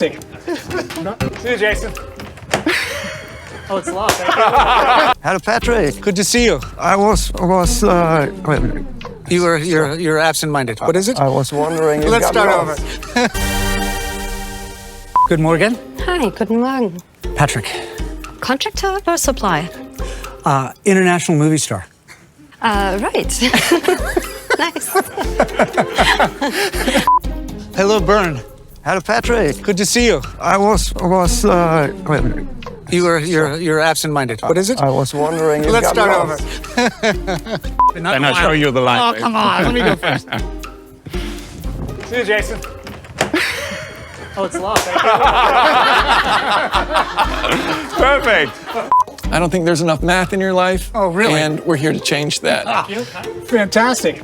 See you, Jason. Oh, it's locked. Hello, Patrick. Good to see you. I was. You're absent-minded. What is it? I was wondering. Let's start over. Good morning. Hi, guten Morgen. Patrick, Contractor or supply? international movie star. Right. Nice. Hello, Bern. Hello, Patrick. Good to see you. I was. You're absent-minded. What is it? I was wondering. Let's start over. Then I'll show you the line. Oh, come on. Let me go first. See you, Jason. Oh, it's locked. Perfect. I don't think there's enough math in your life. Oh, really? And we're here to change that. Fantastic.